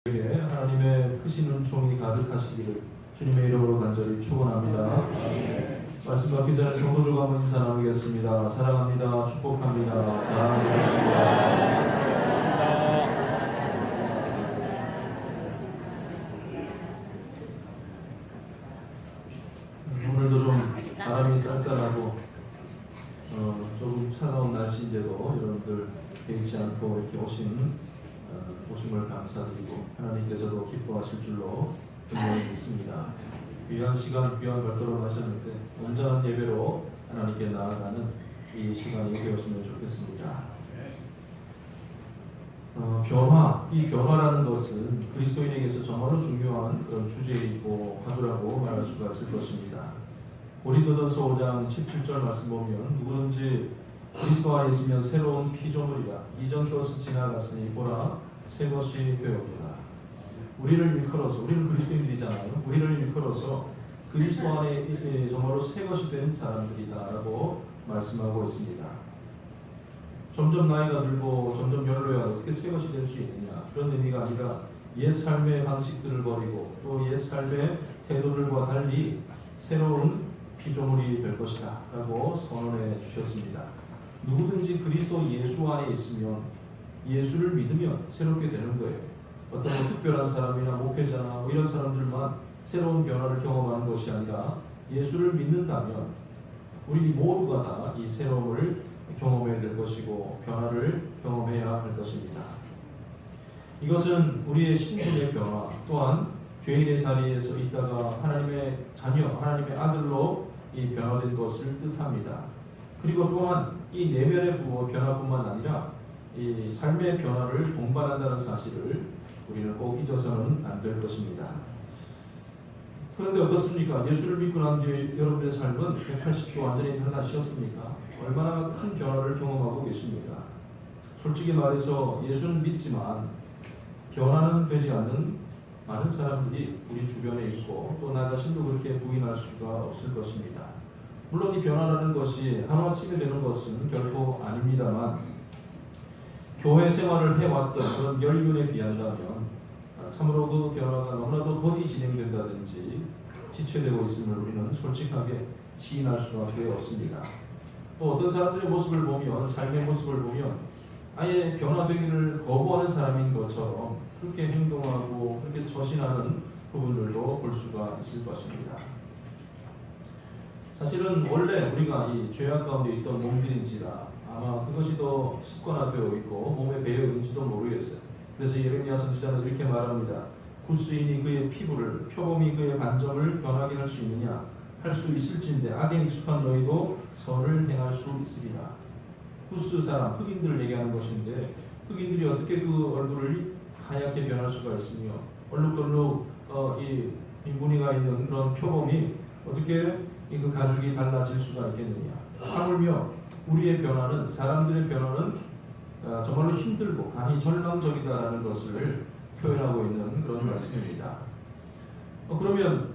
하나님의 크신 은총이 가득하시기를 주님의 이름으로 간절히 축원합니다. 말씀 받기 전에 성도들과 한번 인사 나누겠습니다. 사랑합니다. 축복합니다. 사랑합니다. 오늘도 좀 바람이 쌀쌀하고 조금 차가운 날씨인데도 여러분들 개의치 않고 이렇게 오심을 감사드리고 하나님께서도 기뻐하실 줄로 분명히 믿습니다. 귀한 시간, 귀한 발걸음 하셨는데 온전한 예배로 하나님께 나아가는 이 시간이 되었으면 좋겠습니다. 이 변화라는 것은 그리스도인에게서 정말로 중요한 그런 주제이고 화두라고 말할 수가 있을 것입니다. 고린도전서 5장 17절 말씀 보면 누구든지 그리스도 안에 있으면 새로운 피조물이라 이전 것은 지나갔으니 보라 새 것이 되었구나. 우리를 일컬어서, 우리는 그리스도인들이잖아요. 우리를 일컬어서 그리스도 안에 정말로 새 것이 된 사람들이다라고 말씀하고 있습니다. 점점 나이가 들고 점점 연로해야 어떻게 새 것이 될 수 있느냐, 그런 의미가 아니라 옛 삶의 방식들을 버리고 또 옛 삶의 태도들과 달리 새로운 피조물이 될 것이다 라고 선언해 주셨습니다. 누구든지 그리스도 예수 안에 있으면, 예수를 믿으면 새롭게 되는 거예요. 어떤 특별한 사람이나 목회자나 이런 사람들만 새로운 변화를 경험하는 것이 아니라 예수를 믿는다면 우리 모두가 다 이 새로움을 경험해야 될 것이고 변화를 경험해야 할 것입니다. 이것은 우리의 신분의 변화, 또한 죄인의 자리에서 있다가 하나님의 자녀, 하나님의 아들로 이 변화된 것을 뜻합니다. 그리고 또한 이 내면의 변화뿐만 아니라 이 삶의 변화를 동반한다는 사실을 우리는 꼭 잊어서는 안 될 것입니다. 그런데 어떻습니까? 예수를 믿고 난 뒤에 여러분의 삶은 180도 완전히 달라지셨습니까? 얼마나 큰 변화를 경험하고 계십니까? 솔직히 말해서 예수는 믿지만 변화는 되지 않는 많은 사람들이 우리 주변에 있고 또 나 자신도 그렇게 부인할 수가 없을 것입니다. 물론 이 변화라는 것이 하루아침에 되는 것은 결코 아닙니다만 교회 생활을 해왔던 그런 연륜에 비한다면 참으로 그 변화가 너무나도 더디 진행된다든지 지체되고 있음을 우리는 솔직하게 시인할 수밖에 없습니다. 또 어떤 사람들의 모습을 보면, 삶의 모습을 보면 아예 변화되기를 거부하는 사람인 것처럼 그렇게 행동하고 그렇게 처신하는 부분들도 볼 수가 있을 것입니다. 사실은 원래 우리가 이 죄악 가운데 있던 몸들인지라 아마 그것이 더 습관화되어 있고 몸에 배어 있는지도 모르겠어요. 그래서 예레미야 선지자는 이렇게 말합니다. 굿수인이 그의 피부를, 표범이 그의 반점을 변하게 할 수 있느냐? 할 수 있을진데 악에 익숙한 너희도 선을 행할 수 있으리라. 굿수 사람, 흑인들을 얘기하는 것인데 흑인들이 어떻게 그 얼굴을 하얗게 변할 수가 있으며 얼룩덜룩 이 무늬가 있는 그런 표범이 어떻게 그 가죽이 달라질 수가 있겠느냐? 하물며 우리의 변화는, 사람들의 변화는 정말로 힘들고 간이 절망적이다라는 것을 표현하고 있는 그런 말씀입니다. 그러면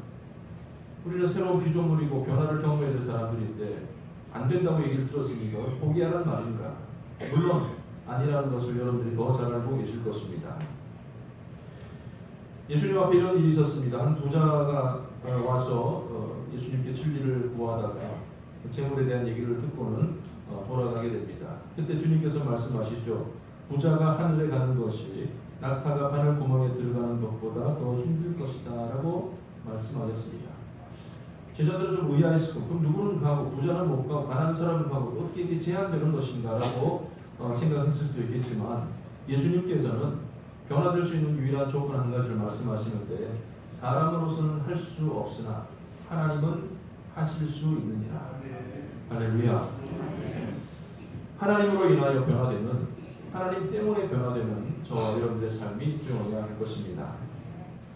우리는 새로운 피조물이고 변화를 경험해야 될 사람들인데 안 된다고 얘기를 들었으니 이걸 포기하라는 말인가? 물론 아니라는 것을 여러분들이 더 잘 알고 계실 것입니다. 예수님 앞에 이런 일이 있었습니다. 한 부자가 와서 예수님께 진리를 구하다가 재물에 대한 얘기를 듣고는 돌아가게 됩니다. 그때 주님께서 말씀하시죠. 부자가 하늘에 가는 것이 낙타가 바늘 구멍에 들어가는 것보다 더 힘들 것이다 라고 말씀하셨습니다. 제자들은 좀 의아했을 거고, 그럼 누구는 가고 부자는 못 가고 가난한 사람은 가고 어떻게 이게 제한되는 것인가 라고 생각했을 수도 있겠지만 예수님께서는 변화될 수 있는 유일한 조건 한 가지를 말씀하시는데 사람으로서는 할 수 없으나 하나님은 하실 수 있느니라. 할렐루야. 하나님으로 인하여 변화되는, 하나님 때문에 변화되는 저와 여러분들의 삶이 되어야 할 것입니다.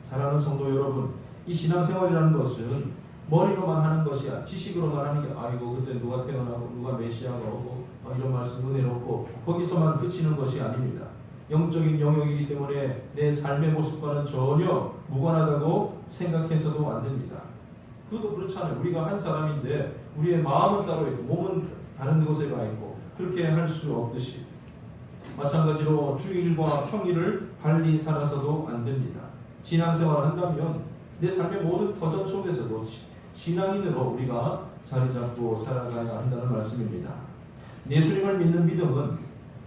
사랑하는 성도 여러분, 이 신앙생활이라는 것은 머리로만 하는 것이야, 지식으로만 하는 게 아이고 그때 누가 태어나고 누가 메시아가 오고 이런 말씀 은혜롭고 거기서만 그치는 것이 아닙니다. 영적인 영역이기 때문에 내 삶의 모습과는 전혀 무관하다고 생각해서도 안 됩니다. 그것도 그렇잖아요. 우리가 한 사람인데 우리의 마음은 따로 있고 몸은 다른 곳에 가 있고 그렇게 할 수 없듯이 마찬가지로 주일과 평일을 달리 살아서도 안 됩니다. 신앙생활을 한다면 내 삶의 모든 터전 속에서도 신앙인으로 우리가 자리 잡고 살아가야 한다는 말씀입니다. 예수님을 믿는 믿음은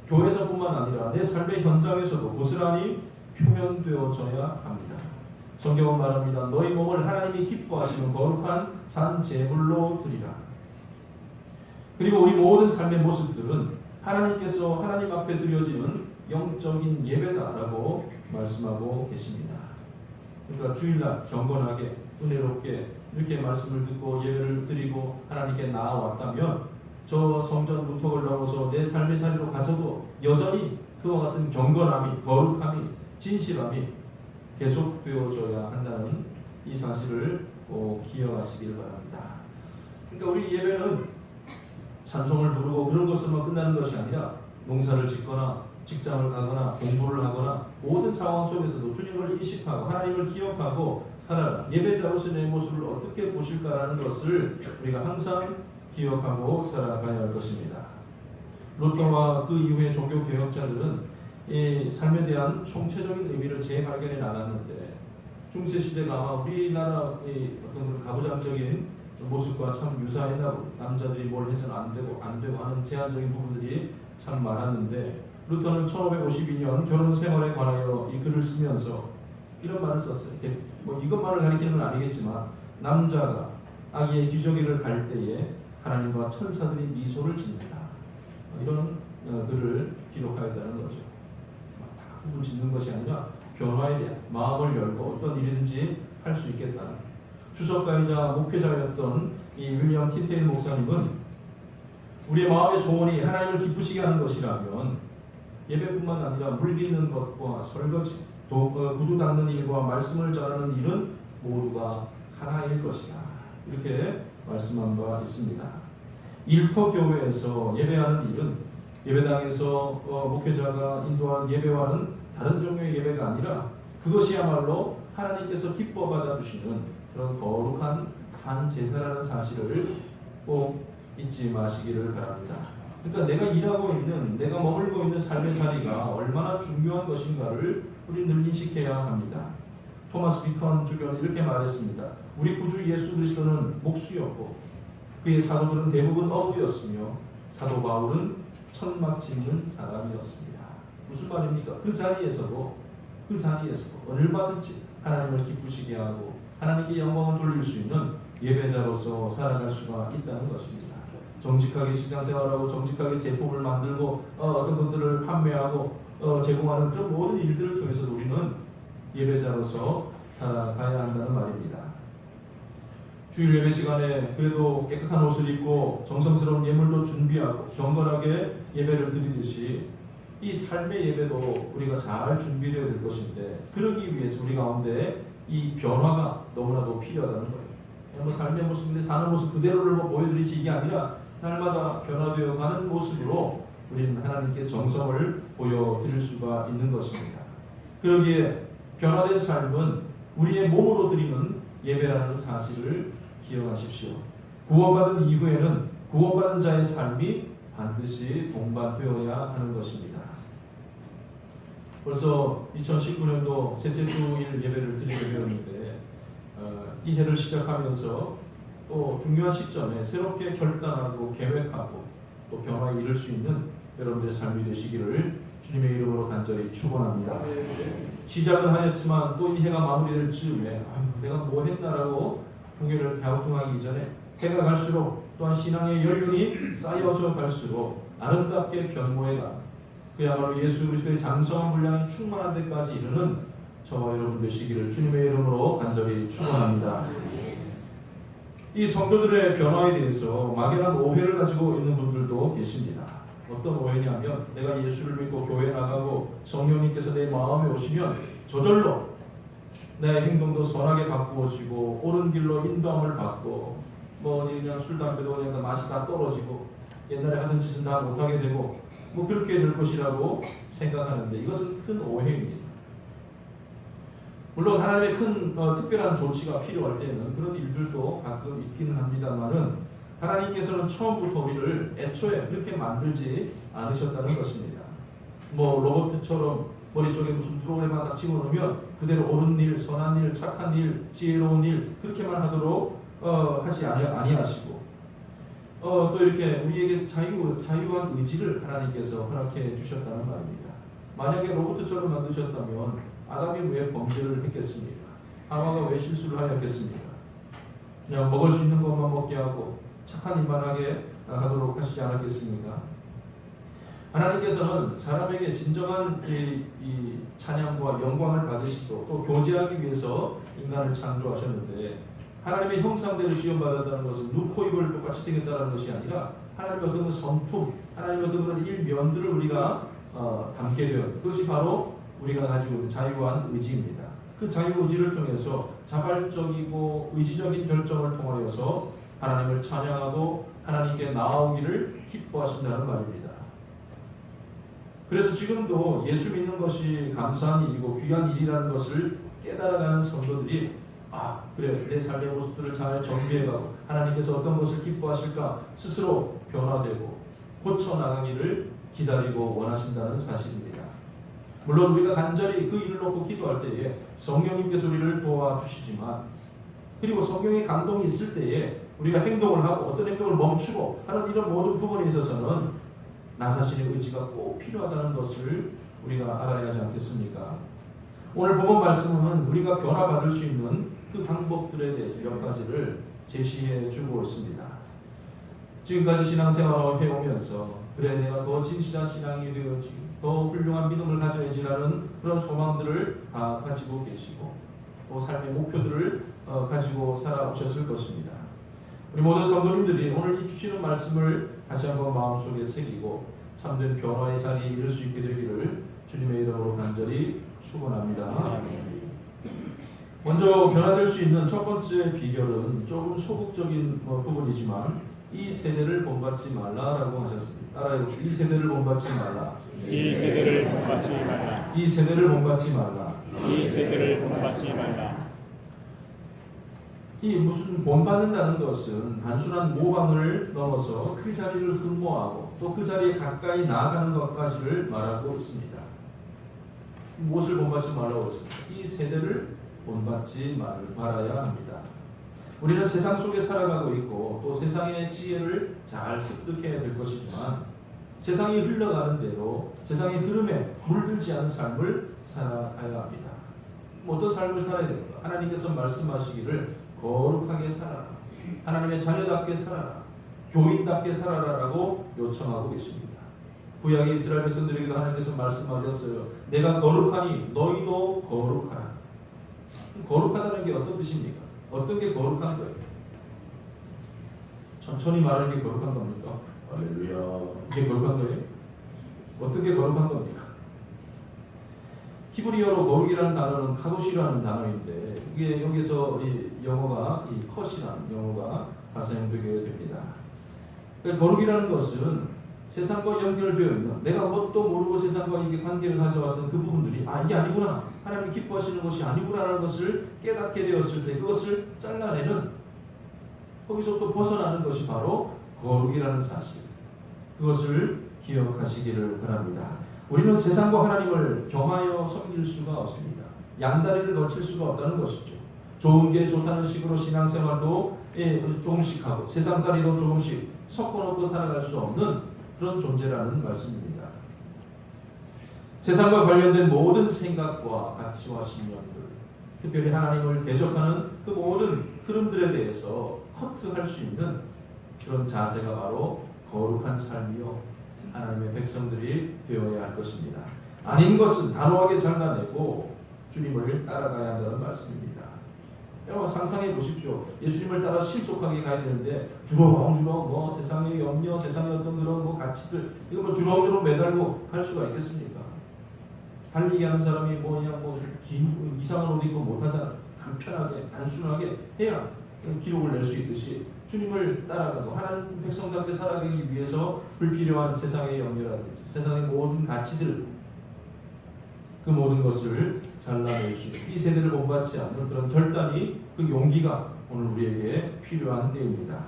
교회에서뿐만 아니라 내 삶의 현장에서도 고스란히 표현되어져야 합니다. 성경은 말합니다. 너희 몸을 하나님이 기뻐하시는 거룩한 산 제물로 드리라. 그리고 우리 모든 삶의 모습들은 하나님께서 하나님 앞에 드려지는 영적인 예배다라고 말씀하고 계십니다. 그러니까 주일날 경건하게 은혜롭게 이렇게 말씀을 듣고 예배를 드리고 하나님께 나아왔다면 저 성전 문턱을 넘어서 내 삶의 자리로 가서도 여전히 그와 같은 경건함이, 거룩함이, 진실함이 계속되어져야 한다는 이 사실을 꼭 기억하시길 바랍니다. 그러니까 우리 예배는 찬송을 부르고 그런 것으로만 끝나는 것이 아니라 농사를 짓거나 직장을 가거나 공부를 하거나 모든 상황 속에서도 주님을 인식하고 하나님을 기억하고 살아라. 예배자로서 내 모습을 어떻게 보실까라는 것을 우리가 항상 기억하고 살아가야 할 것입니다. 루터와 그 이후의 종교개혁자들은 이 삶에 대한 총체적인 의미를 재발견해 나갔는데 중세시대가 아마 우리나라의 어떤 가부장적인 모습과 참 유사했나 보다. 남자들이 뭘 해서는 안 되고 하는 제한적인 부분들이 참 많았는데 루터는 1552년 결혼 생활에 관하여 이 글을 쓰면서 이런 말을 썼어요. 뭐 이것만을 가리키는 건 아니겠지만 남자가 아기의 기저귀를 갈 때에 하나님과 천사들이 미소를 짓는다. 이런 글을 기록하였다는 거죠. 다 짓는 것이 아니라 변화에 대한 마음을 열고 어떤 일이든지 할 수 있겠다는 주석가이자 목회자였던 이 윌리엄 티테일 목사님은 우리의 마음의 소원이 하나님을 기쁘시게 하는 것이라면 예배뿐만 아니라 물 빚는 것과 설거지, 구두 닦는 일과 말씀을 전하는 일은 모두가 하나일 것이다. 이렇게 말씀한 바 있습니다. 일터교회에서 예배하는 일은 예배당에서 목회자가 인도하는 예배와는 다른 종류의 예배가 아니라 그것이야말로 하나님께서 기뻐 받아주시는 그런 거룩한 산 제사라는 사실을 꼭 잊지 마시기를 바랍니다. 그러니까 내가 일하고 있는, 내가 머물고 있는 삶의 자리가 얼마나 중요한 것인가를 우리 늘 인식해야 합니다. 토마스 비컨 주교는 이렇게 말했습니다. 우리 구주 예수 그리스도는 목수였고 그의 사도들은 대부분 어부였으며 사도 바울은 천막 짓는 사람이었습니다. 무슨 말입니까? 그 자리에서도 얼마든지 하나님을 기쁘시게 하고 하나님께 영광을 돌릴 수 있는 예배자로서 살아갈 수가 있다는 것입니다. 정직하게 직장생활하고 정직하게 제품을 만들고 어떤 것들을 판매하고 제공하는 그런 모든 일들을 통해서도 우리는 예배자로서 살아가야 한다는 말입니다. 주일 예배 시간에 그래도 깨끗한 옷을 입고 정성스러운 예물도 준비하고 경건하게 예배를 드리듯이 이 삶의 예배도 우리가 잘 준비되어야 될 것인데 그러기 위해서 우리 가운데 이 변화가 너무나도 필요하다는 거예요. 뭐 삶의 모습인데 사는 모습 그대로를 보여드리지 이게 아니라 날마다 변화되어 가는 모습으로 우리는 하나님께 정성을 보여드릴 수가 있는 것입니다. 그러기에 변화된 삶은 우리의 몸으로 드리는 예배라는 사실을 기억하십시오. 구원받은 이후에는 구원받은 자의 삶이 반드시 동반되어야 하는 것입니다. 벌써 2019년도 셋째 주일 예배를 드리게 되었는데 이 해를 시작하면서 또 중요한 시점에 새롭게 결단하고 계획하고 또 변화에 이를 수 있는 여러분들의 삶이 되시기를 주님의 이름으로 간절히 축원합니다. 시작은 하였지만 또 이 해가 마무리될 즈음에 내가 뭐 했나라고 고개를 갸우뚱하기 이전에 해가 갈수록 또한 신앙의 연륜이 쌓여져 갈수록 아름답게 변모해가 그야말로 예수 그리스도의 장성한 분량이 충만한 데까지 이르는 저와 여러분 되시기를 주님의 이름으로 간절히 축원합니다. 이 성도들의 변화에 대해서 막연한 오해를 가지고 있는 분들도 계십니다. 어떤 오해냐면 내가 예수를 믿고 교회 나가고 성령님께서 내 마음에 오시면 저절로 내 행동도 선하게 바꾸어지고 옳은 길로 인도함을 받고 뭐 그냥 술 담배도 그냥 맛이 다 떨어지고 옛날에 하던 짓은 다 못하게 되고 뭐 그렇게 될 것이라고 생각하는데 이것은 큰 오해입니다. 물론 하나님의 큰 특별한 조치가 필요할 때는 그런 일들도 가끔 있기는 합니다만은 하나님께서는 처음부터 우리를 애초에 그렇게 만들지 않으셨다는 것입니다. 뭐 로봇처럼 머릿속에 무슨 프로그램 하나 딱 집어넣으면 그대로 옳은 일, 선한 일, 착한 일, 지혜로운 일 그렇게만 하도록 하지 아니하시고 또 이렇게 우리에게 자유한 의지를 하나님께서 허락해 주셨다는 말입니다. 만약에 로봇처럼 만드셨다면 아담이 왜 범죄를 했겠습니까? 하와가 왜 실수를 하였겠습니까? 그냥 먹을 수 있는 것만 먹게 하고 착한 일만 하게 하도록 하시지 않았겠습니까? 하나님께서는 사람에게 진정한 이 찬양과 영광을 받으시고 또 교제하기 위해서 인간을 창조하셨는데 하나님의 형상대로 지원받았다는 것은 눈, 코, 입을 똑같이 생겼다는 것이 아니라 하나님의 어떤 성품, 하나님의 어떤 그런 일면들을 우리가 담게 되었 그것이 바로 우리가 가지고 있는 자유한 의지입니다. 그 자유의지를 통해서 자발적이고 의지적인 결정을 통하여서 하나님을 찬양하고 하나님께 나아오기를 기뻐하신다는 말입니다. 그래서 지금도 예수 믿는 것이 감사한 일이고 귀한 일이라는 것을 깨달아가는 성도들이 그래 내 삶의 모습들을 잘 정비해가고 하나님께서 어떤 것을 기뻐하실까 스스로 변화되고 고쳐나가기를 기다리고 원하신다는 사실입니다. 물론 우리가 간절히 그 일을 놓고 기도할 때에 성령님께서 우리를 도와주시지만 그리고 성령의 감동이 있을 때에 우리가 행동을 하고 어떤 행동을 멈추고 하는 이런 모든 부분에 있어서는 나 자신의 의지가 꼭 필요하다는 것을 우리가 알아야 하지 않겠습니까? 오늘 본문 말씀은 우리가 변화받을 수 있는 그 방법들에 대해서 몇 가지를 제시해 주고 있습니다. 지금까지 신앙생활을 해오면서 그래 내가 더 진실한 신앙이 되어지 더 훌륭한 믿음을 가져야지라는 그런 소망들을 다 가지고 계시고 또 삶의 목표들을 가지고 살아오셨을 것입니다. 우리 모든 성도님들이 오늘 이 주시는 말씀을 다시 한번 마음속에 새기고 참된 변화의 자리에 이를 수 있게 되기를 주님의 이름으로 간절히 축원합니다. 먼저 변화될 수 있는 첫 번째 비결은 조금 소극적인 부분이지만 이 세대를 본받지 말라라고 하셨습니다. 따라해봅시다. 이 세대를 본받지 말라. 이 세대를 본받지 말라. 이 세대를 본받지 말라. 이 세대를 본받지 말라. 이 무슨 본받는다는 것은 단순한 모방을 넘어서 그 자리를 흠모하고 또 그 자리에 가까이 나아가는 것까지를 말하고 있습니다. 무엇을 본받지 말라고 했습니까? 이 세대를 본받지 말아야 합니다. 우리는 세상 속에 살아가고 있고 또 세상의 지혜를 잘 습득해야 될 것이지만 세상이 흘러가는 대로 세상의 흐름에 물들지 않은 삶을 살아가야 합니다. 어떤 삶을 살아야 됩니까? 하나님께서 말씀하시기를 거룩하게 살아라. 하나님의 자녀답게 살아라. 교인답게 살아라라고 요청하고 계십니다. 구약의 이스라엘 백성들에게도 하나님께서 말씀하셨어요. 내가 거룩하니 너희도 거룩하라. 거룩하다는 게 어떤 뜻입니까? 어떤 게 거룩한 거예요? 천천히 말하는 게 거룩한 겁니까? 할렐루야. 이게 거룩한 거예요? 어떤 게 거룩한 겁니까? 히브리어로 거룩이라는 단어는 카도시라는 단어인데 이게 여기서 이 영어가 이 컷이라는 영어가 사용되게 됩니다. 그러니까 거룩이라는 것은 세상과 연결되어 있는 내가 뭣도 모르고 세상과 이게 관계를 가져왔던 그 부분들이 이게 아니구나 하나님이 기뻐하시는 것이 아니구나라는 것을 깨닫게 되었을 때 그것을 잘라내는 거기서 또 벗어나는 것이 바로 거룩이라는 사실 그것을 기억하시기를 바랍니다. 우리는 세상과 하나님을 경하여 섬길 수가 없습니다. 양다리를 거칠 수가 없다는 것이죠. 좋은 게 좋다는 식으로 신앙생활도 조금씩 하고 세상살이도 조금씩 섞어놓고 살아갈 수 없는 그런 존재라는 말씀입니다. 세상과 관련된 모든 생각과 가치와 신념들, 특별히 하나님을 대적하는 그 모든 흐름들에 대해서 커트할 수 있는 그런 자세가 바로 거룩한 삶이요 하나님의 백성들이 되어야 할 것입니다. 아닌 것은 단호하게 잘라내고 주님을 따라가야 한다는 말씀입니다. 여러분 상상해 보십시오. 예수님을 따라 신속하게 가야 되는데 주렁주렁 세상의 염려, 세상의 어떤 그런 가치들 이거 주렁주렁 매달고 갈 수가 있겠습니까? 달리기 하는 사람이 긴 이상한 옷 입고 못하잖아. 간편하게 단순하게 해야 기록을 낼 수 있듯이 주님을 따라가고 하나님 백성답게 살아가기 위해서 불필요한 세상의 염려라든지 세상의 모든 가치들 그 모든 것을 잘라낼 수 있는 이 세대를 본받지 않는 그런 결단이 그 용기가 오늘 우리에게 필요한 때입니다.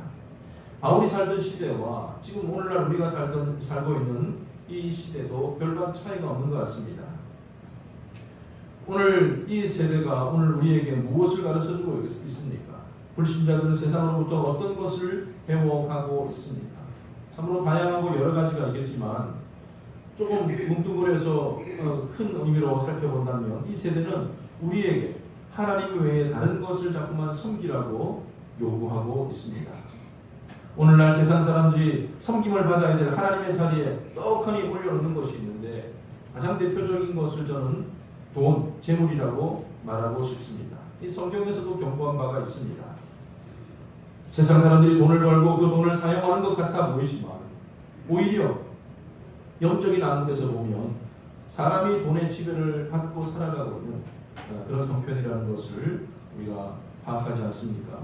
바울이 살던 시대와 지금 오늘날 우리가 살고 있는 이 시대도 별반 차이가 없는 것 같습니다. 오늘 이 세대가 오늘 우리에게 무엇을 가르쳐주고 있습니까? 불신자들은 세상으로부터 어떤 것을 배워가고 있습니까? 참으로 다양하고 여러 가지가 있겠지만 조금 뭉뚱그려서 큰 의미로 살펴본다면 이 세대는 우리에게 하나님 외에 다른 것을 자꾸만 섬기라고 요구하고 있습니다. 오늘날 세상 사람들이 섬김을 받아야 될 하나님의 자리에 떡하니 올려놓는 것이 있는데 가장 대표적인 것을 저는 돈, 재물이라고 말하고 싶습니다. 이 성경에서도 경고한 바가 있습니다. 세상 사람들이 돈을 벌고 그 돈을 사용하는 것 같아 보이지만 오히려 영적인 안목에서 보면 사람이 돈의 지배를 받고 살아가고 있는 그런 형편이라는 것을 우리가 파악하지 않습니까?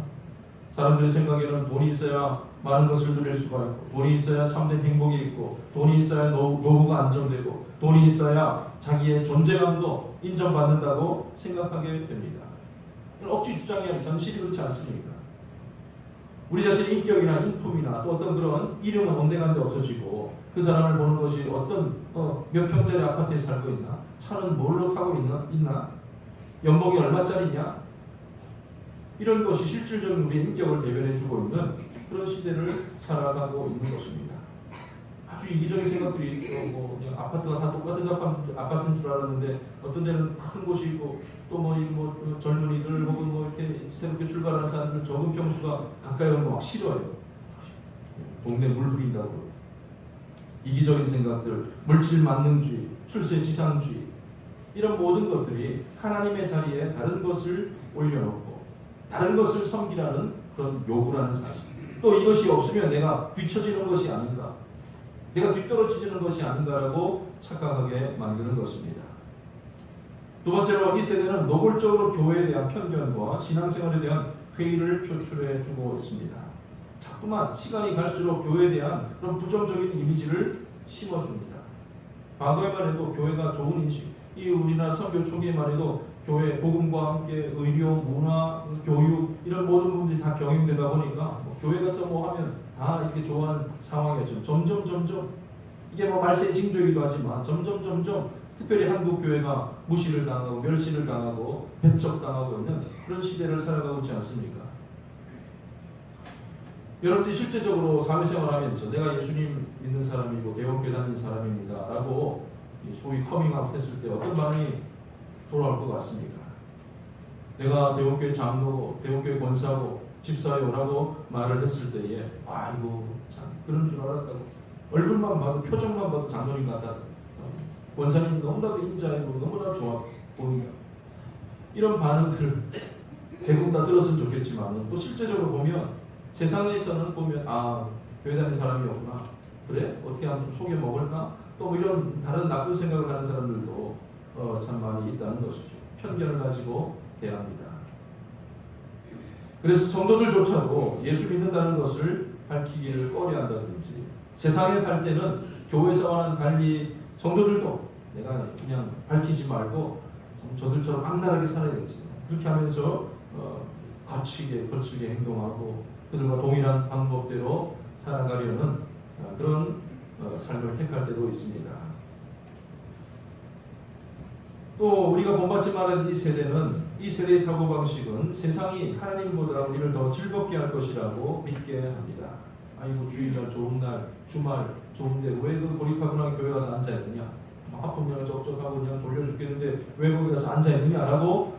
사람들의 생각에는 돈이 있어야 많은 것을 누릴 수가 있고, 돈이 있어야 참된 행복이 있고, 돈이 있어야 노후가 안정되고, 돈이 있어야 자기의 존재감도 인정받는다고 생각하게 됩니다. 억지 주장이야 현실이 그렇지 않습니까? 우리 자신의 인격이나 인품이나 또 어떤 그런 이름은 온데간데 없어지고 그 사람을 보는 것이 어떤 몇 평짜리 아파트에 살고 있나? 차는 뭘로 타고 있나? 연봉이 얼마짜리냐? 이런 것이 실질적인 우리의 인격을 대변해주고 있는 그런 시대를 살아가고 있는 것입니다. 아주 이기적인 생각들이 있죠. 그냥 아파트가 다 똑같은 아파트인 줄 알았는데 어떤 데는 큰 곳이 있고 또 젊은이들 혹은 이렇게 새롭게 출발하는 사람들 적은 평수가 가까이 오면 막 싫어요. 동네 물 흐린다고. 이기적인 생각들, 물질 만능주의, 출세지상주의 이런 모든 것들이 하나님의 자리에 다른 것을 올려놓고 다른 것을 섬기라는 그런 요구라는 사실. 또 이것이 없으면 내가 뒤처지는 것이 아닌가, 내가 뒤떨어지는 것이 아닌가라고 착각하게 만드는 것입니다. 두 번째로 이 세대는 노골적으로 교회에 대한 편견과 신앙생활에 대한 회의를 표출해주고 있습니다. 자꾸만 시간이 갈수록 교회에 대한 그런 부정적인 이미지를 심어줍니다. 과거에만 해도 교회가 좋은 인식, 이 우리나라 선교 초기에만 해도 교회 복음과 함께 의료, 문화, 교육 이런 모든 부분들이 다 병행되다 보니까 교회 가서 하면 다 이렇게 좋아하는 상황이었죠. 점점 이게 말세의 징조이기도 하지만 점점 특별히 한국 교회가 무시를 당하고 멸시를 당하고 배척당하고 있는 그런 시대를 살아가고 있지 않습니까? 여러분들이 실제적으로 사회생활하면서 내가 예수님 믿는 사람이고 대원교회 다니는 사람입니다 라고 소위 커밍아웃 했을 때 어떤 반응이 돌아올 것 같습니까? 내가 대원교회 장로고 대원교회 권사고 집사요라고 말을 했을 때에 아이고 참 그런 줄 알았다고, 얼굴만 봐도 표정만 봐도 장로님 같다, 권사님 너무나도 인자이고 너무나 좋아 보인다, 이런 반응들 대부분 다 들었으면 좋겠지만 또 실제적으로 보면 세상에서는 보면 교회 다니는 사람이었구나, 그래 어떻게 하면 좀 속여 먹을까, 또 이런 다른 나쁜 생각을 하는 사람들도 참 많이 있다는 것이죠. 편견을 가지고 대합니다. 그래서 성도들조차도 예수 믿는다는 것을 밝히기를 꺼려한다든지, 세상에 살 때는 교회에서와는 달리 성도들도 내가 그냥 밝히지 말고 저들처럼 악랄하게 살아야겠지, 그렇게 하면서 거칠게 행동하고 그들과 동일한 방법대로 살아가려는 그런 삶을 택할 때도 있습니다. 또 우리가 본받지 말아야 이 세대는, 이 세대의 사고방식은 세상이 하나님보다 우리를 더 즐겁게 할 것이라고 믿게 합니다. 아이고 주일날 좋은 날, 주말 좋은데 왜 그 고립하거나 교회 가서 앉아있느냐, 아프면 적적하고 그냥 졸려 죽겠는데 왜 거기 가서 앉아있느냐라고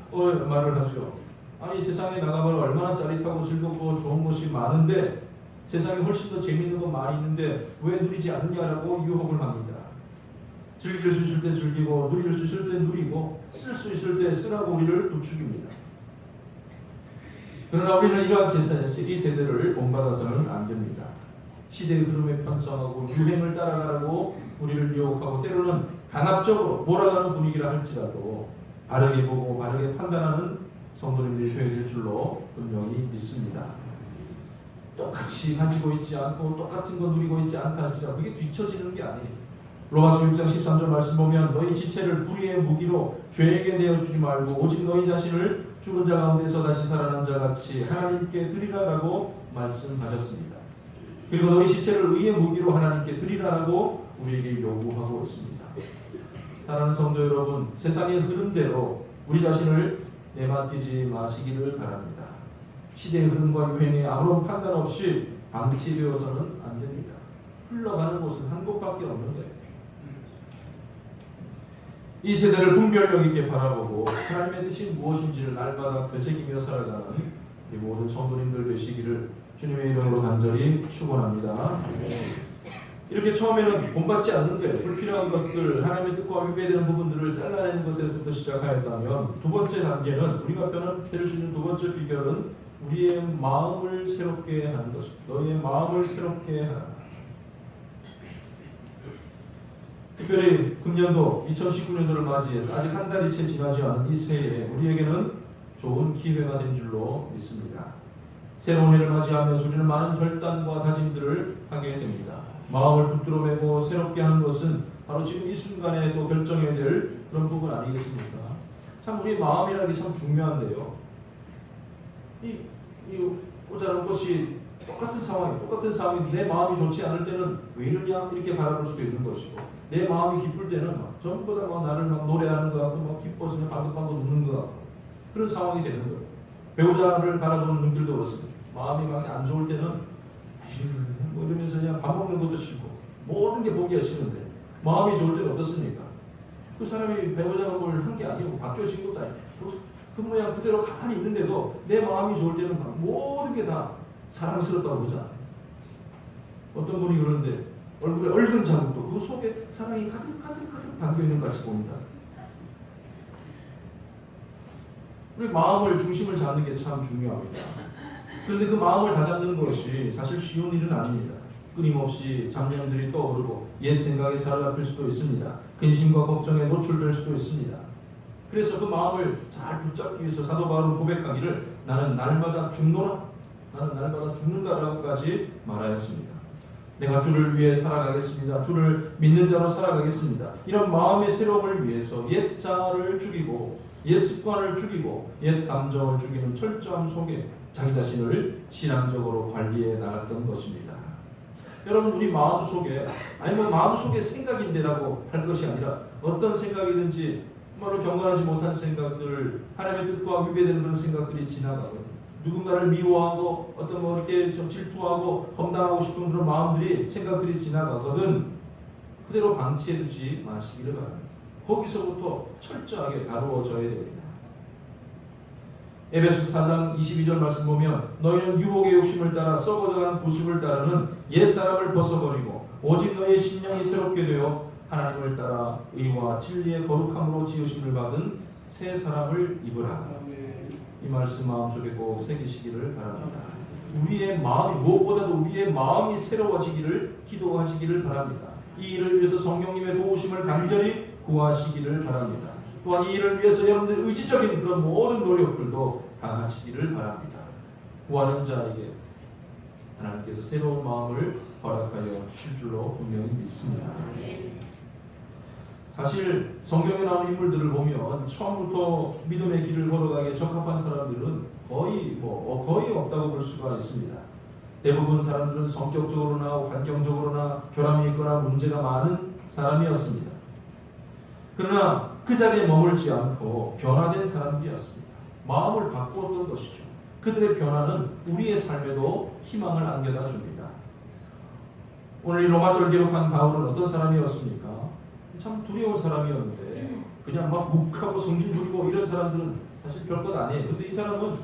말을 하죠. 아니 세상에 나가봐라 얼마나 짜릿하고 즐겁고 좋은 것이 많은데, 세상에 훨씬 더 재밌는 건 많이 있는데 왜 누리지 않느냐라고 유혹을 합니다. 즐길 수 있을 때 즐기고 누릴 수 있을 때 누리고 쓸 수 있을 때 쓰라고 우리를 부추깁니다. 그러나 우리는 이러한 세상에서 이 세대를 본받아서는 안 됩니다. 시대의 흐름에 편성하고 유행을 따라가라고 우리를 유혹하고 때로는 강압적으로 몰아가는 분위기라 할지라도 바르게 보고 바르게 판단하는 성도님들이 되어야 될 줄로 분명히 믿습니다. 똑같이 가지고 있지 않고 똑같은 거 누리고 있지 않다 할지라도 그게 뒤처지는 게 아니에요. 로마서 6장 13절 말씀 보면 너희 지체를 불의의 무기로 죄에게 내어주지 말고 오직 너희 자신을 죽은 자 가운데서 다시 살아난 자 같이 하나님께 드리라라고 말씀하셨습니다. 그리고 너희 지체를 의의 무기로 하나님께 드리라라고 우리에게 요구하고 있습니다. 사랑하는 성도 여러분, 세상의 흐름대로 우리 자신을 내맡기지 마시기를 바랍니다. 시대의 흐름과 유행에 아무런 판단 없이 방치되어서는 안 됩니다. 흘러가는 곳은 한 곳밖에 없는 거예요. 이 세대를 분별력 있게 바라보고 하나님의 뜻이 무엇인지를 날마다 되새기며 살아가는 이 모든 성도님들 되시기를 주님의 이름으로 간절히 축원합니다. 이렇게 처음에는 본받지 않는 데 불필요한 것들, 하나님의 뜻과 위배되는 부분들을 잘라내는 것에서부터 시작하였다면, 두 번째 단계는, 우리가 변화될 수 있는 두 번째 비결은 우리의 마음을 새롭게 하는 것입니다. 너희의 마음을 새롭게 하라. 특별히 금년도 2019년도를 맞이해서 아직 한 달이 채 지나지 않은 이 새해에 우리에게는 좋은 기회가 된 줄로 믿습니다. 새로운 해를 맞이하면서 우리는 많은 결단과 다짐들을 하게 됩니다. 마음을 붙들어 매고 새롭게 하는 것은 바로 지금 이 순간에 또 결정해야 될 그런 부분 아니겠습니까? 참 우리의 마음이라는 게 참 중요한데요. 이 꽂아놓은 것이 똑같은 상황이 내 마음이 좋지 않을 때는 왜 이러냐 이렇게 바라볼 수도 있는 것이고, 내 마음이 기쁠 때는 막 전부 다 막 나를 막 노래하는 것 같고 막 기뻐서 그냥 방긋방긋 웃는 것 같고 그런 상황이 되는 거예요. 배우자를 바라보는 눈길도 그렇습니다. 마음이 막 안 좋을 때는 뭐 이러면서 그냥 밥 먹는 것도 싫고 모든 게 보기가 싫은데, 마음이 좋을 때는 어떻습니까? 그 사람이 배우자가 뭘 한 게 아니고 바뀌어진 것도 아니고 그 모양 그대로 가만히 있는데도 내 마음이 좋을 때는 막 모든 게 다 사랑스럽다고 그러잖아요. 어떤 분이 그러는데 얼굴에 얼큰 자국도 그 속에 사랑이 가득 담겨있는 것 같이 봅니다. 우리 마음을 중심을 잡는 게 참 중요합니다. 그런데 그 마음을 다잡는 것이 사실 쉬운 일은 아닙니다. 끊임없이 잡념들이 떠오르고 옛 생각에 사로잡힐 수도 있습니다. 근심과 걱정에 노출될 수도 있습니다. 그래서 그 마음을 잘 붙잡기 위해서 사도 바울은 고백하기를 나는 날마다 죽노라, 나는 날마다 죽는다라고까지 말하였습니다. 내가 주를 위해 살아가겠습니다. 주를 믿는 자로 살아가겠습니다. 이런 마음의 새로움을 위해서 옛 자를 죽이고 옛 습관을 죽이고 옛 감정을 죽이는 철저함 속에 자기 자신을 신앙적으로 관리해 나갔던 것입니다. 여러분, 우리 마음속에 아니면 마음속에 생각인데라고 할 것이 아니라 어떤 생각이든지 정말로 경건하지 못한 생각들, 하나님의 뜻과 위배되는 그런 생각들이 지나가거든요. 누군가를 미워하고 어떤 뭐 이렇게 좀 질투하고 험담하고 싶은 그런 마음들이, 생각들이 지나가거든 그대로 방치해두지 마시기를 바랍니다. 거기서부터 철저하게 다루어져야 됩니다. 에베소서 4장 22절 말씀 보면 너희는 유혹의 욕심을 따라 썩어져가는 부습을 따르는 옛사람을 벗어버리고 오직 너희의 심령이 새롭게 되어 하나님을 따라 의와 진리의 거룩함으로 지으심을 받은 새 사람을 입으라. 이 말씀 마음속에 꼭 새기시기를 바랍니다. 우리의 마음이, 무엇보다도 우리의 마음이 새로워지기를 기도하시기를 바랍니다. 이 일을 위해서 성령님의 도우심을 간절히 구하시기를 바랍니다. 또한 이 일을 위해서 여러분들의 의지적인 그런 모든 노력들도 다하시기를 바랍니다. 구하는 자에게 하나님께서 새로운 마음을 허락하여 주실 줄로 분명히 믿습니다. 사실 성경에 나오는 인물들을 보면 처음부터 믿음의 길을 걸어가기에 적합한 사람들은 거의 없다고 볼 수가 있습니다. 대부분 사람들은 성격적으로나 환경적으로나 결함이 있거나 문제가 많은 사람이었습니다. 그러나 그 자리에 머물지 않고 변화된 사람들이었습니다. 마음을 바꾸었던 것이죠. 그들의 변화는 우리의 삶에도 희망을 안겨다 줍니다. 오늘 이 로마서를 기록한 바울은 어떤 사람이었습니까? 참 두려운 사람이었는데 그냥 막 욱하고 성질 부리고 이런 사람들은 사실 별것 아니에요. 근데 이 사람은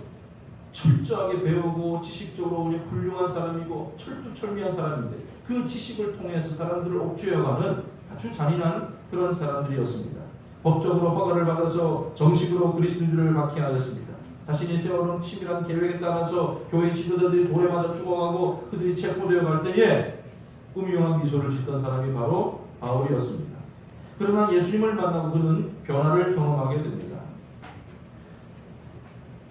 철저하게 배우고 지식적으로 훌륭한 사람이고 철두철미한 사람인데 그 지식을 통해서 사람들을 옥죄어가는 아주 잔인한 그런 사람들이었습니다. 법적으로 허가를 받아서 정식으로 그리스도인들을 박해하였습니다. 자신이 세워놓은 치밀한 계획에 따라서 교회 지도자들이 돌에 맞아 죽어가고 그들이 체포되어 갈 때에 음흉한 미소를 짓던 사람이 바로 바울이었습니다. 그러나 예수님을 만나고 그는 변화를 경험하게 됩니다.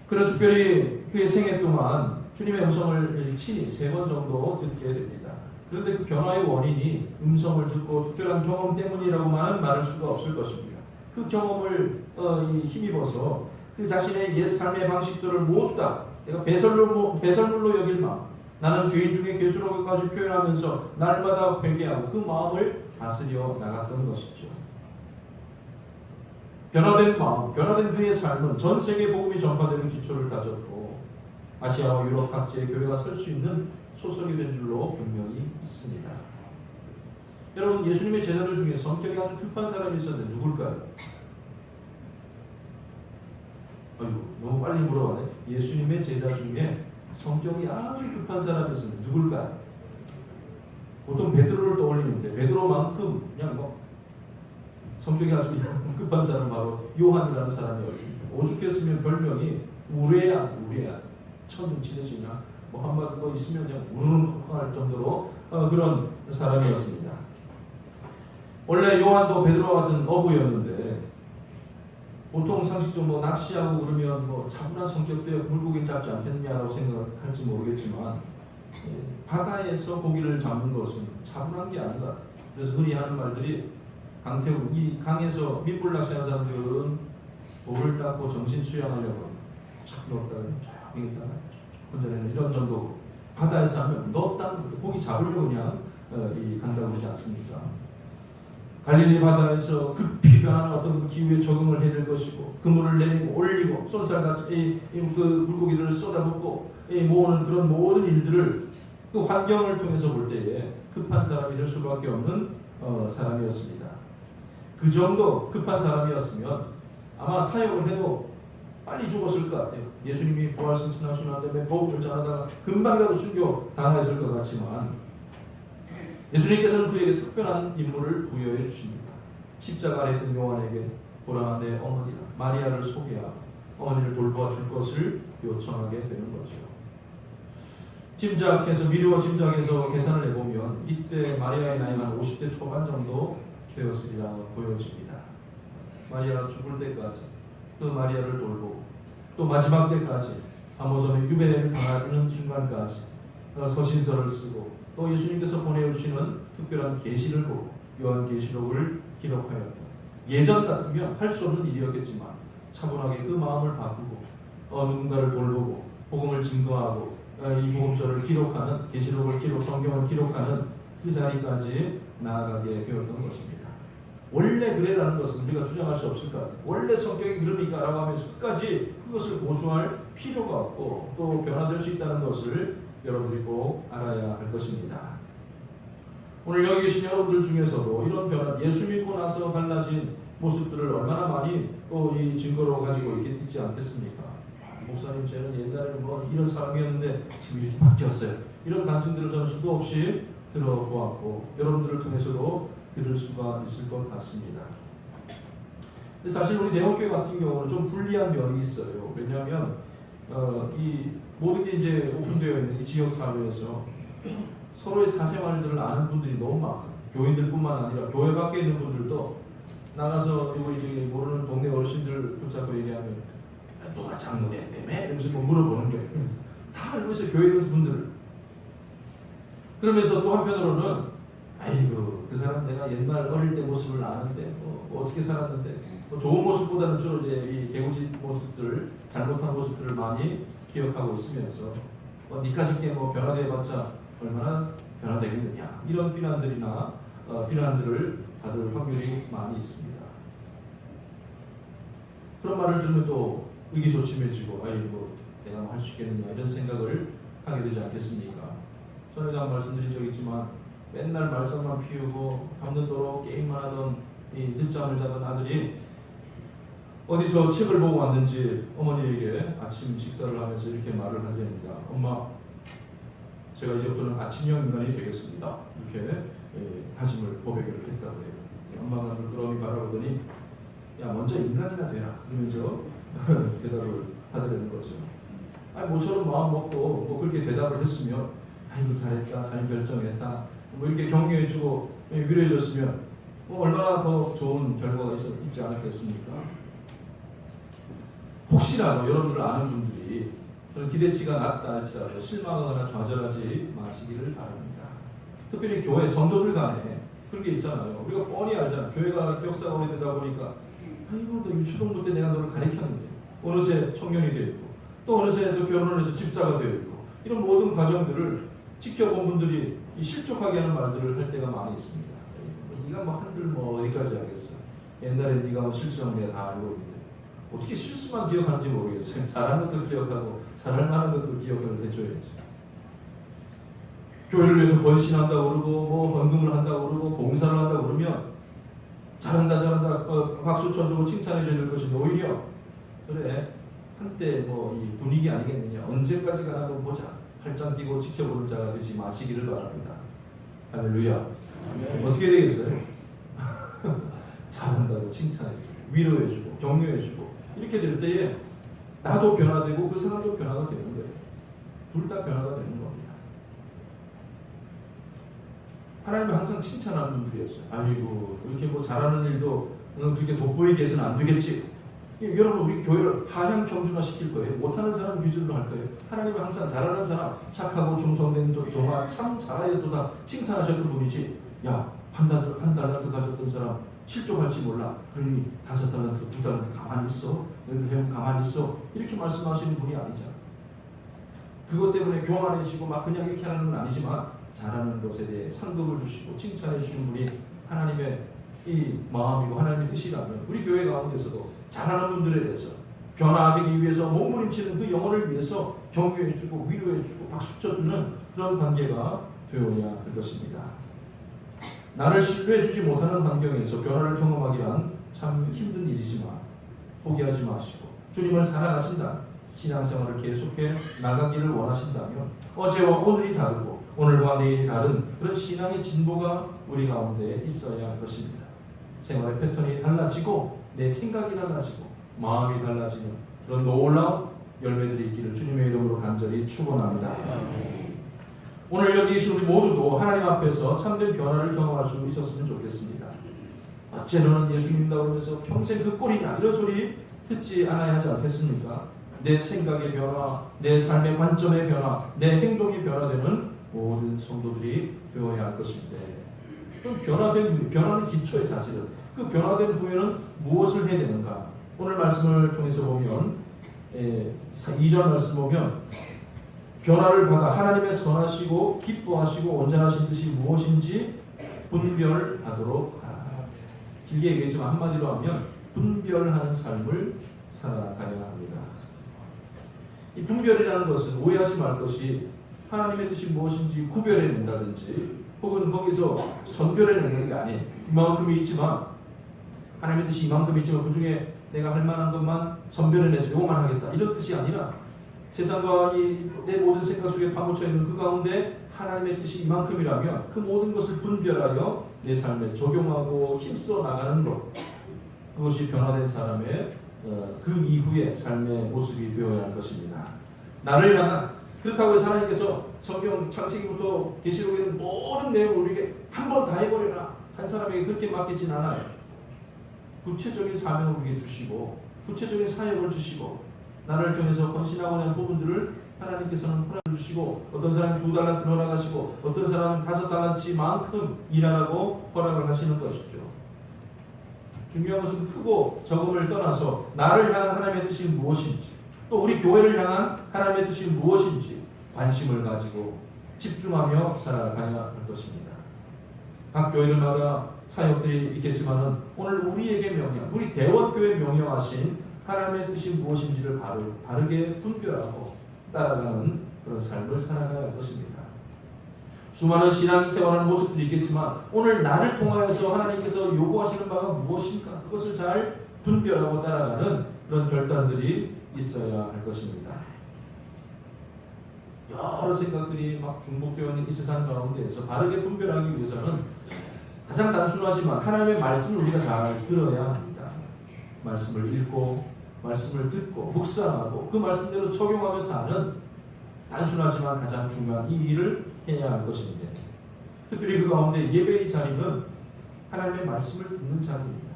그는 특별히 그의 생애 동안 주님의 음성을 친히 3번 정도 듣게 됩니다. 그런데 그 변화의 원인이 음성을 듣고 특별한 경험 때문이라고만은 말할 수가 없을 것입니다. 그 경험을 힘입어서 그 자신의 옛 삶의 방식들을 모두 다 내가 배설물로 여길 마음, 나는 죄인 중에 괴수라고까지 표현하면서 날마다 회개하고 그 마음을 다스려 나갔던 것이죠. 변화된 마음, 변화된 그의 삶은 전 세계 복음이 전파되는 기초를 다졌고 아시아와 유럽 각지의 교회가 설 수 있는 소설이 된 줄로 분명히 있습니다. 여러분, 예수님의 제자들 중에 성격이 아주 급한 사람이 있었는데 누굴까요? 아이고, 너무 빨리 물어봐네. 예수님의 제자 중에 성격이 아주 급한 사람이 있었는데 누굴까요? 보통 베드로를 떠올리는데 베드로만큼 그냥 뭐 성격이 아주 급한 사람 바로 요한이라는 사람이었습니다. 오죽했으면 별명이 우레야 천둥치듯이냐 뭐 한마디 뭐 있으면 그냥 우르릉 할 정도로 그런 사람이었습니다. 원래 요한도 베드로와 같은 어부였는데 보통 상식적으로 낚시하고 그러면 뭐 차분한 성격도 물고기 잡지 않겠냐라고 생각할지 모르겠지만 바다에서 고기를 잡는 것은 차분한 게 아닌 것 같아요. 그래서 흔히 하는 말들이 강태우, 이 강에서 밑불 낚시하는 사람들은 돌을 닦고 정신 수양하려고 착 넣었다가 조용히 있다가 혼자는 이런 정도. 바다에서 하면 넣었다는 고기 잡으려고 그냥 간다고 그러지 않습니까? 갈릴리 바다에서 급히 변하는 어떤 기후에 적응을 해야 될 것이고 그물을 내리고 올리고 쏜살같이 그 물고기들을 쏟아붓고 모으는 그런 모든 일들을 그 환경을 통해서 볼 때에 급한 사람이 될 수밖에 없는 사람이었습니다. 그 정도 급한 사람이었으면 아마 사역을 해도 빨리 죽었을 것 같아요. 예수님이 부활승천하시는 다음에 복음을 전하다가 금방이라도 순교 당했을 것 같지만 예수님께서는 그에게 특별한 임무를 부여해 주십니다. 십자가 아래 있던 요한에게 보라 내 어머니라 마리아를 소개하고 어머니를 돌보아 줄 것을 요청하게 되는 거죠. 미루어 짐작해서 계산을 해보면 이때 마리아의 나이가 한 50대 초반 정도 되었으리라 보여집니다. 마리아가 죽을 때까지 그 마리아를 돌보고 또 마지막 때까지 아모스는 유배를 당하는 순간까지 서신서를 쓰고 또 예수님께서 보내주시는 특별한 계시를 보고 요한계시록을 기록하였다. 예전 같으면 할 수 없는 일이었겠지만 차분하게 그 마음을 바꾸고 누군가를 돌보고 복음을 증거하고 이 복음서를 기록하는 계시록을 성경을 기록하는 그 자리까지 나아가게 되었던 것입니다. 원래 그래라는 것은 우리가 주장할 수 없을 것 같아요. 원래 성격이 그러니까 라고 하면서 끝까지 그것을 고수할 필요가 없고 또 변화될 수 있다는 것을 여러분들이 꼭 알아야 할 것입니다. 오늘 여기 계신 여러분들 중에서도 이런 변화, 예수 믿고 나서 달라진 모습들을 얼마나 많이 또 이 증거로 가지고 있지 않겠습니까? 목사님, 저는 옛날에는 뭐 이런 사람이었는데 지금 이렇게 바뀌었어요. 이런 간증들을 저는 수도 없이 들어보았고 여러분들을 통해서도 들을 수가 있을 것 같습니다. 근데 사실 우리 대원교회 같은 경우는 좀 불리한 면이 있어요. 왜냐하면 이 모든 게 이제 오픈되어 있는 이 지역 사회에서 서로의 사생활들을 아는 분들이 너무 많아요. 교인들뿐만 아니라 교회 밖에 있는 분들도 나가서 이제 모르는 동네 어르신들 붙잡고 얘기하면 누가 장로됐다며? 이러면서 뭐 물어보는 거예요. 다 알고 있어요. 교회에 있는 분들을. 그러면서 또 한편으로는 아이고 그 사람 내가 옛날 어릴 때 모습을 아는데 뭐 어떻게 살았는데 뭐 좋은 모습보다는 주로 이제 이 개구지 모습들 잘못한 모습들을 많이 기억하고 있으면서 니까짓게 뭐 변화돼봤자 얼마나 변화되겠느냐 이런 비난들을 받을 확률이 많이 있습니다. 그런 말을 들으면 또 의기소침해지고 아이고 내가 뭐 할 수 있겠느냐 이런 생각을 하게 되지 않겠습니까? 전에도 한 말씀드린 적 있지만 맨날 말썽만 피우고 밤늦도록 게임만 하던 이 늦잠을 자던 아들이 어디서 책을 보고 왔는지 어머니에게 아침 식사를 하면서 이렇게 말을 하려니까 엄마 제가 이제부터는 아침형 인간이 되겠습니다. 이렇게 다짐을 고백을 했다고 해요. 엄마가 그러니 바라보더니 야 먼저 인간이나 되라 그러면서 대답을 하더라는 거죠. 아니 모처럼 마음 먹고 뭐 그렇게 대답을 했으면 아이고 잘했다 잘 결정했다 뭐 이렇게 격려해주고 위로해줬으면 뭐 얼마나 더 좋은 결과가 있지 않았겠습니까? 혹시라도 여러분들 아는 분들이 그런 기대치가 낮다 할지라도 실망하거나 좌절하지 마시기를 바랍니다. 특별히 교회 성도들 간에 그런 게 있잖아요. 우리가 뻔히 알잖아요. 교회가 역사가 오래되다 보니까 아이고 너 유초동부 때 내가 너를 가르쳤는데 어느새 청년이 되어 있고 또 어느새 또 결혼을 해서 집사가 되어 있고 이런 모든 과정들을 지켜본 분들이 실족하게 하는 말들을 할 때가 많이 있습니다. 네가 뭐 한들 뭐 어디까지 하겠어. 옛날에 네가 실수한 게 다 알고 있는데 어떻게 실수만 기억하는지 모르겠어요. 잘한 것도 기억하고 잘할 만한 것도 기억을 해줘야지. 교회를 위해서 헌신한다고 그러고 뭐 헌금을 한다고 그러고 봉사를 한다고 그러면 잘한다 박수 쳐주고 칭찬해 줘야 될 것인데 오히려 그래 한때 뭐 이 분위기 아니겠느냐 언제까지 가나 보자 팔짱 끼고 지켜보는 자가 되지 마시기를 바랍니다. 할렐루야. 어떻게 되겠어요? 잘한다고 칭찬해주고 위로해주고 격려해주고 이렇게 될 때에 나도 변화되고 그 사람도 변화가 되는 거예요. 둘 다 변화가 되는 겁니다. 하나님은 항상 칭찬하는 분들이었어요. 아이고 이렇게 뭐 잘하는 일도 그렇게 돋보이게 해서는 안 되겠지. 여러분 우리 교회를 하향 평준화 시킬 거예요. 못하는 사람 기준으로 할 거예요. 하나님은 항상 잘하는 사람 착하고 충성된 조마 참 잘하여도 다 칭찬하셨던 분이지. 야 한 달란트 가졌던 사람 7조 갈지 몰라. 그러니 5달란트 2달란트 가만히 있어. 너희들 형 가만히 있어. 이렇게 말씀하시는 분이 아니잖아. 그것 때문에 교만해지고 막 그냥 이렇게 하는 건 아니지만 잘하는 것에 대해 상급을 주시고 칭찬해 주시는 분이 하나님의 이 마음이고 하나님의 뜻이라면 우리 교회 가운데서도 잘하는 분들에 대해서 변화되기 위해서 몸부림치는 그 영혼을 위해서 격려해주고 위로해주고 박수 쳐주는 그런 관계가 되어야 할 것입니다. 나를 신뢰해주지 못하는 환경에서 변화를 경험하기란 참 힘든 일이지만 포기하지 마시고 주님을 사랑하신다. 신앙생활을 계속해 나가기를 원하신다면 어제와 오늘이 다르고 오늘과 내일이 다른 그런 신앙의 진보가 우리 가운데 있어야 할 것입니다. 생활의 패턴이 달라지고 내 생각이 달라지고 마음이 달라지는 그런 놀라운 열매들이 있기를 주님의 이름으로 간절히 축원합니다. 오늘 여기 계신 우리 모두도 하나님 앞에서 참된 변화를 경험할 수 있었으면 좋겠습니다. 어째 너는 예수 믿는다고 그러면서 평생 그 꼴이나 이런 소리 듣지 않아야 하지 않겠습니까? 내 생각의 변화, 내 삶의 관점의 변화, 내 행동이 변화되는 모든 성도들이 되어야 할 것인데 그 변화는 기초의 사실은 그 변화된 후에는 무엇을 해야 되는가? 오늘 말씀을 통해서 보면 2절 말씀 보면 변화를 받아 하나님의 선하시고 기뻐하시고 온전하신 뜻이 무엇인지 분별하도록 하라. 길게 얘기했지만 한마디로 하면 분별하는 삶을 살아가야 합니다. 이 분별이라는 것은 오해하지 말 것이 하나님의 뜻이 무엇인지 구별해낸다든지 혹은 거기서 선별해내는 게 아닌 이만큼이 있지만 하나님의 뜻이 이만큼 있지만 그 중에 내가 할 만한 것만 선별해내서 이것만 하겠다 이런 뜻이 아니라 세상과 내 모든 생각 속에 파묻혀 있는 그 가운데 하나님의 뜻이 이만큼이라면 그 모든 것을 분별하여 내 삶에 적용하고 힘써 나가는 것 그것이 변화된 사람의 그 이후의 삶의 모습이 되어야 할 것입니다. 나를 향한 그렇다고 해서 하나님께서 성경 창세기부터 계시록에 있는 모든 내용을 우리에게 한 번 다 해버려라 한 사람에게 그렇게 맡기진 않아요. 구체적인 사명을 우리에게 주시고 구체적인 사역을 주시고 나를 통해서 헌신하고 있는 부분들을 하나님께서는 허락해 주시고 어떤 사람은 2달란트를 허락하시고 어떤 사람은 5달란트만큼 일하라고 허락을 하시는 것이죠. 중요한 것은 크고 적음을 떠나서 나를 향한 하나님의 뜻이 무엇인지 또 우리 교회를 향한 하나님의 뜻이 무엇인지 관심을 가지고 집중하며 살아가야 할 것입니다. 각 교회들마다 사역들이 있겠지만 오늘 우리에게 명령, 우리 대원교회 명령하신 하나님의 뜻이 무엇인지를 바르게 분별하고 따라가는 그런 삶을 살아가야 할 것입니다. 수많은 신앙생활하는 모습들이 있겠지만 오늘 나를 통하여서 하나님께서 요구하시는 바가 무엇인가 그것을 잘 분별하고 따라가는 그런 결단들이 있어야 할 것입니다. 여러 생각들이 막 중복되어 있는 이 세상 가운데에서 바르게 분별하기 위해서는 가장 단순하지만 하나님의 말씀을 우리가 잘 들어야 합니다. 말씀을 읽고 말씀을 듣고 묵상하고 그 말씀대로 적용하며 사는 단순하지만 가장 중요한 이 일을 해야 할 것인데 특별히 그 가운데 예배의 자리는 하나님의 말씀을 듣는 자리입니다.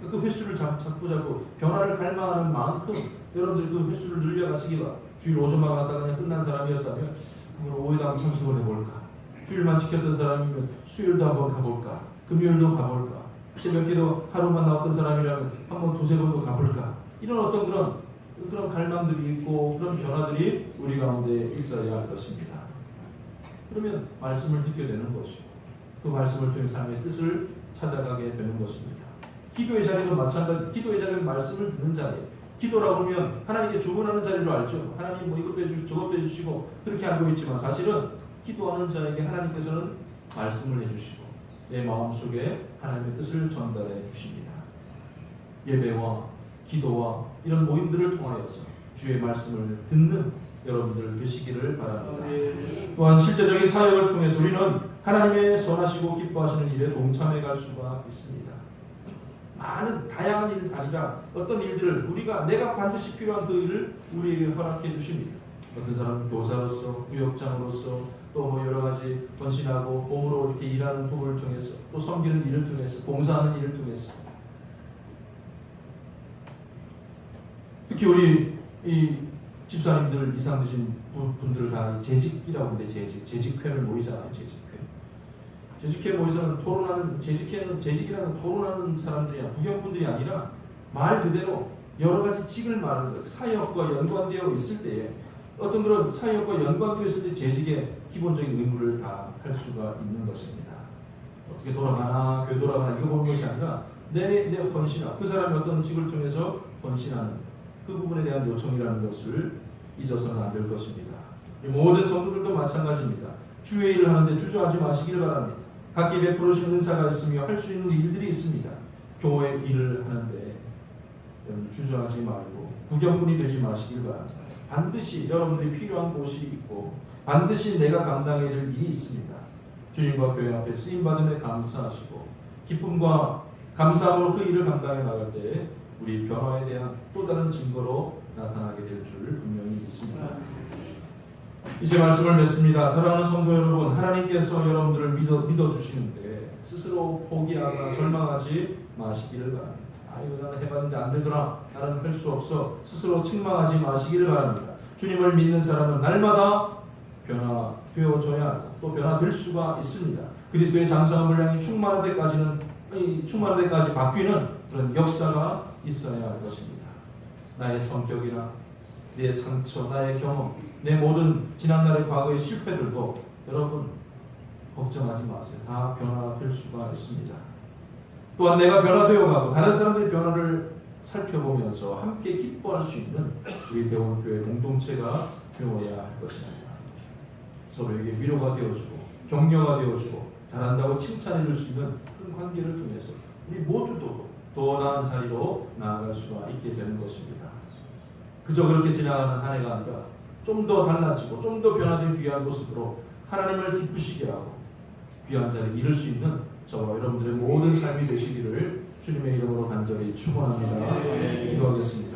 그 횟수를 자꾸 변화를 갈망하는 만큼 여러분들 그 횟수를 늘려가시기 바랍니다. 주일 5조만 갔다가 그냥 끝난 사람이었다면 한번 5일도 한번 참석을 해볼까? 주일만 지켰던 사람이면 수요일도 한번 가볼까? 금요일도 가볼까? 새벽기도 하루만 나왔던 사람이라면 한번 2-3번도 가볼까? 이런 어떤 그런 갈망들이 있고 그런 변화들이 우리 가운데 있어야 할 것입니다. 그러면 말씀을 듣게 되는 것이고 그 말씀을 통해 삶의 뜻을 찾아가게 되는 것입니다. 기도의 자리도 마찬가지. 기도의 자리는 말씀을 듣는 자리. 기도라고 하면 하나님께 주문하는 자리로 알죠. 하나님 뭐 이것도 해주시고 저것도 해주시고 그렇게 알고 있지만 사실은 기도하는 자에게 하나님께서는 말씀을 해주시고 내 마음속에 하나님의 뜻을 전달해 주십니다. 예배와 기도와 이런 모임들을 통하여서 주의 말씀을 듣는 여러분들 되시기를 바랍니다. 또한 실제적인 사역을 통해서 우리는 하나님의 선하시고 기뻐하시는 일에 동참해 갈 수가 있습니다. 많은 다양한 일 아니라 어떤 일들을 내가 반드시 필요한 그 일을 우리에게 허락해 주십니다. 어떤 사람은 교사로서, 구역장으로서, 또 뭐 여러 가지 헌신하고 몸으로 이렇게 일하는 부분을 통해서, 또 섬기는 일을 통해서, 봉사하는 일을 통해서. 특히 우리 이 집사님들 이상 되신 분들 다 재직이라고 하는데 재직회를 모이잖아요. 재직회 모여서는 토론하는, 재직이라는 토론하는 사람들이야 부경분들이 아니라 말 그대로 여러 가지 직을 말하는 거예요. 사역과 연관되어 있을 때에 어떤 그런 사역과 연관되어 있을 때 재직의 기본적인 의무를 다 할 수가 있는 것입니다. 어떻게 돌아가나 교회 돌아가나 이거 보는 것이 아니라 내 헌신함, 그 사람이 어떤 직을 통해서 헌신하는 그 부분에 대한 요청이라는 것을 잊어서는 안 될 것입니다. 모든 성도들도 마찬가지입니다. 주의 일을 하는데 주저하지 마시기를 바랍니다. 각기 베풀어주신 은사가 있으며 할 수 있는 일들이 있습니다. 교회 일을 하는데 주저하지 말고 구경꾼이 되지 마시길 바랍니다. 반드시 여러분들이 필요한 곳이 있고 반드시 내가 감당해야 될 일이 있습니다. 주님과 교회 앞에 쓰임받음에 감사하시고 기쁨과 감사함으로 그 일을 감당해 나갈 때 우리 변화에 대한 또 다른 증거로 나타나게 될 줄 분명히 믿습니다. 이제 말씀을 맺습니다. 사랑하는 성도 여러분, 하나님께서 여러분들을 믿어주시는데 스스로 포기하거나 절망하지 마시기를 바랍니다. 이거 나는 해봤는데 안 되더라, 나는 할 수 없어, 스스로 책망하지 마시기를 바랍니다. 주님을 믿는 사람은 날마다 변화되어져야 하고 또 변화될 수가 있습니다. 그리스도의 장성한 분량이 충만할 때까지 바뀌는 그런 역사가 있어야 할 것입니다. 나의 성격이나 내 상처, 나의 경험, 내 모든 지난날의 과거의 실패들도 여러분 걱정하지 마세요. 다 변화될 수가 있습니다. 또한 내가 변화되어 가고 다른 사람들의 변화를 살펴보면서 함께 기뻐할 수 있는 우리 대원교회 공동체가 되어야 할 것입니다. 서로에게 위로가 되어주고 격려가 되어주고 잘한다고 칭찬해 줄 수 있는 그런 관계를 통해서 우리 모두도 더 나은 자리로 나아갈 수가 있게 되는 것입니다. 그저 그렇게 지나가는 한 해가 아니라 좀 더 달라지고 좀 더 변화된 귀한 모습으로 하나님을 기쁘시게 하고 귀한 자리에 이룰 수 있는 저와 여러분들의 모든 삶이 되시기를 주님의 이름으로 간절히 축원합니다. 기도하겠습니다.